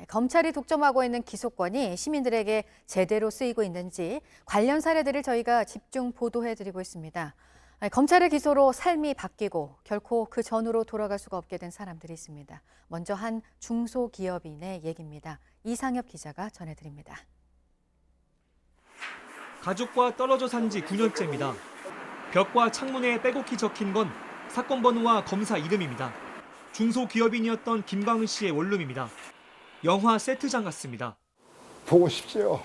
검찰이 독점하고 있는 기소권이 시민들에게 제대로 쓰이고 있는지 관련 사례들을 저희가 집중 보도해드리고 있습니다. 검찰의 기소로 삶이 바뀌고 결코 그 전으로 돌아갈 수가 없게 된 사람들이 있습니다. 먼저 한 중소기업인의 얘기입니다. 이상엽 기자가 전해드립니다. 가족과 떨어져 산 지 9년째입니다. 벽과 창문에 빼곡히 적힌 건 사건 번호와 검사 이름입니다. 중소기업인이었던 김광은 씨의 원룸입니다. 영화 세트장 같습니다. 보고 싶지요.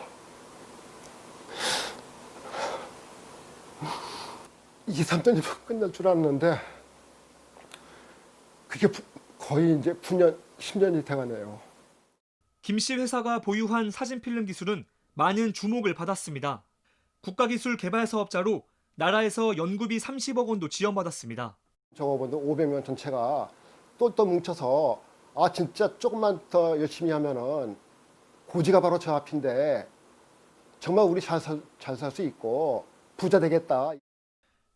이게 3년이면 끝날 줄 알았는데 그게 거의 이제 9년, 10년이 돼가네요. 김 씨 회사가 보유한 사진필름 기술은 많은 주목을 받았습니다. 국가기술개발사업자로 나라에서 연구비 30억 원도 지원받았습니다. 적어봐도 500명 전체가 똘똘 뭉쳐서 진짜 조금만 더 열심히 하면은 고지가 바로 저 앞인데 정말 우리 잘 살 수 있고 부자 되겠다.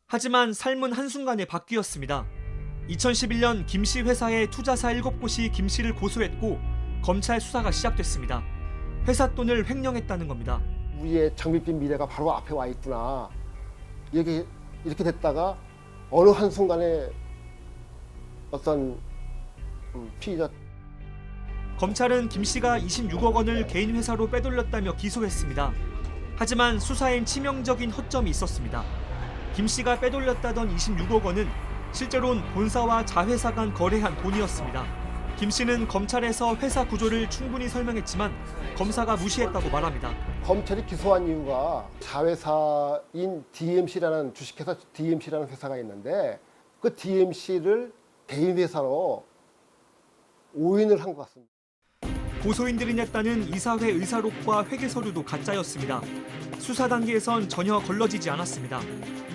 하지만 삶은 한순간에 바뀌었습니다. 2011년 김 씨 회사의 투자사 7곳이 김 씨를 고소했고 검찰 수사가 시작됐습니다. 회사 돈을 횡령했다는 겁니다. 우리의 장밋빛 미래가 바로 앞에 와 있구나. 이렇게 됐다가 어느 한순간에 어떤 피의자. 검찰은 김 씨가 26억 원을 개인 회사로 빼돌렸다며 기소했습니다. 하지만 수사엔 치명적인 허점이 있었습니다. 김 씨가 빼돌렸다던 26억 원은 실제로는 본사와 자회사 간 거래한 돈이었습니다. 김 씨는 검찰에서 회사 구조를 충분히 설명했지만 검사가 무시했다고 말합니다. 검찰이 기소한 이유가 자회사인 DMC라는 주식회사 DMC라는 회사가 있는데 그 DMC를 개인 회사로 오인을 한 것 같습니다. 고소인들이 냈다는 이사회 의사록과 회계 서류도 가짜였습니다. 수사 단계에선 전혀 걸러지지 않았습니다.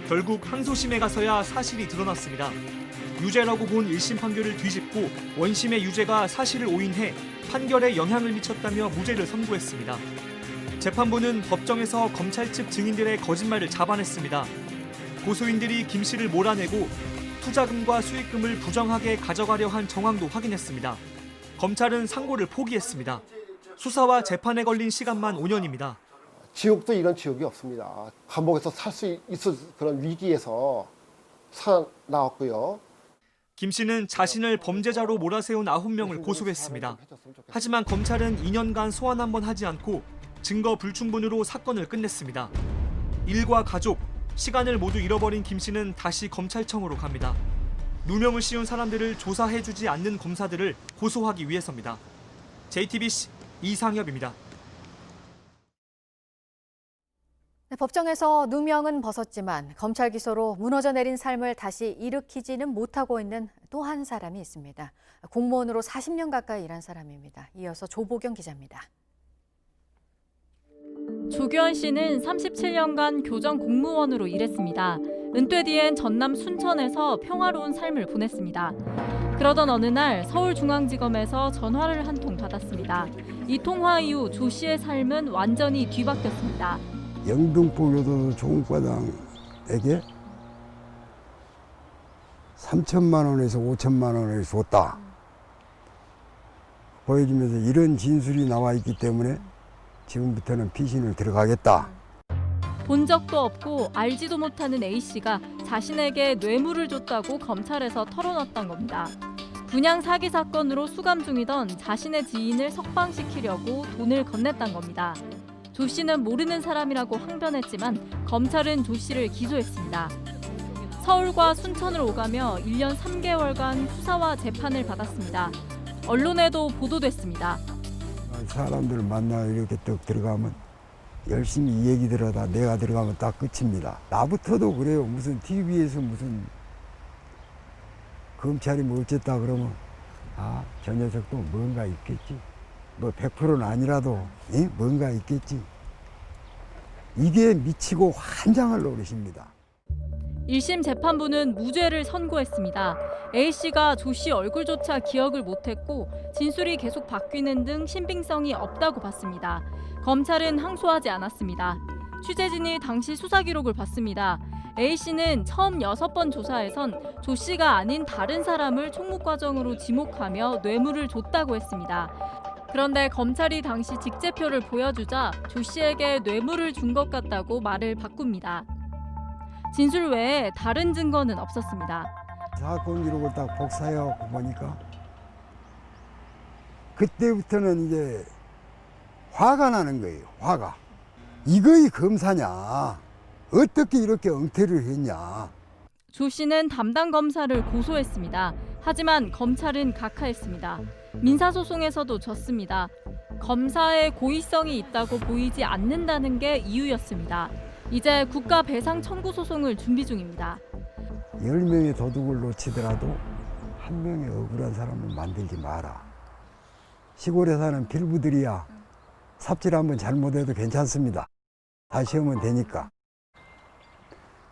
결국 항소심에 가서야 사실이 드러났습니다. 유죄라고 본 1심 판결을 뒤집고 원심의 유죄가 사실을 오인해 판결에 영향을 미쳤다며 무죄를 선고했습니다. 재판부는 법정에서 검찰 측 증인들의 거짓말을 잡아냈습니다. 고소인들이 김 씨를 몰아내고 투자금과 수익금을 부정하게 가져가려 한 정황도 확인했습니다. 검찰은 상고를 포기했습니다. 수사와 재판에 걸린 시간만 5년입니다. 지옥도 이런 지옥이 없습니다. 감옥에서 살 수 있을 그런 위기에서 살아나왔고요. 김 씨는 자신을 범죄자로 몰아세운 9명을 고소했습니다. 하지만 검찰은 2년간 소환 한 번 하지 않고 증거 불충분으로 사건을 끝냈습니다. 일과 가족, 시간을 모두 잃어버린 김 씨는 다시 검찰청으로 갑니다. 누명을 씌운 사람들을 조사해주지 않는 검사들을 고소하기 위해서입니다. JTBC 이상엽입니다. 네, 법정에서 누명은 벗었지만 검찰 기소로 무너져 내린 삶을 다시 일으키지는 못하고 있는 또 한 사람이 있습니다. 공무원으로 40년 가까이 일한 사람입니다. 이어서 조보경 기자입니다. 조규현 씨는 37년간 교정 공무원으로 일했습니다. 은퇴 뒤엔 전남 순천에서 평화로운 삶을 보냈습니다. 그러던 어느 날 서울중앙지검에서 전화를 한 통 받았습니다. 이 통화 이후 조 씨의 삶은 완전히 뒤바뀌었습니다. 영등포교도소 총과장에게 3천만 원에서 5천만 원을 줬다. 보여주면서 이런 진술이 나와 있기 때문에 지금부터는 피신을 들어가겠다. 본 적도 없고 알지도 못하는 A씨가 자신에게 뇌물을 줬다고 검찰에서 털어놨던 겁니다. 분양 사기 사건으로 수감 중이던 자신의 지인을 석방시키려고 돈을 건넸던 겁니다. 조 씨는 모르는 사람이라고 항변했지만 검찰은 조 씨를 기소했습니다. 서울과 순천을 오가며 1년 3개월간 수사와 재판을 받았습니다. 언론에도 보도됐습니다. 사람들을 만나 이렇게 딱 들어가면 열심히 이 얘기 들어다 내가 들어가면 딱 끝입니다. 나부터도 그래요. 무슨 TV에서 무슨 검찰이 뭐 어쨌다 그러면 저 녀석도 뭔가 있겠지. 뭐 100%는 아니라도 뭔가 있겠지. 이게 미치고 환장을 노릇입니다. 1심 재판부는 무죄를 선고했습니다. A씨가 조 씨 얼굴조차 기억을 못했고 진술이 계속 바뀌는 등 신빙성이 없다고 봤습니다. 검찰은 항소하지 않았습니다. 취재진이 당시 수사 기록을 봤습니다. A씨는 처음 6번 조사에선 조 씨가 아닌 다른 사람을 총무과정으로 지목하며 뇌물을 줬다고 했습니다. 그런데 검찰이 당시 직제표를 보여주자 조 씨에게 뇌물을 준 것 같다고 말을 바꿉니다. 진술 외에 다른 증거는 없었습니다. 사건 기록을 딱 복사해 보니까 그때부터는 이제 화가 나는 거예요. 화가. 이거이 검사냐? 어떻게 이렇게 엉터리를 했냐? 조 씨는 담당 검사를 고소했습니다. 하지만 검찰은 각하했습니다. 민사소송에서도 졌습니다. 검사의 고의성이 있다고 보이지 않는다는 게 이유였습니다. 이제 국가 배상 청구 소송을 준비 중입니다. 10명의 도둑을 놓치더라도 한 명의 억울한 사람을 만들지 마라. 시골에 사는 필부들이야 삽질 한번 잘못해도 괜찮습니다. 다시 하면 되니까.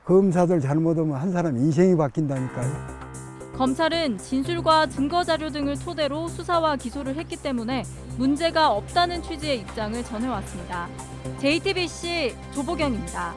검사들 잘못하면 한 사람 인생이 바뀐다니까요. 검찰은 진술과 증거 자료 등을 토대로 수사와 기소를 했기 때문에 문제가 없다는 취지의 입장을 전해왔습니다. JTBC 조보경입니다.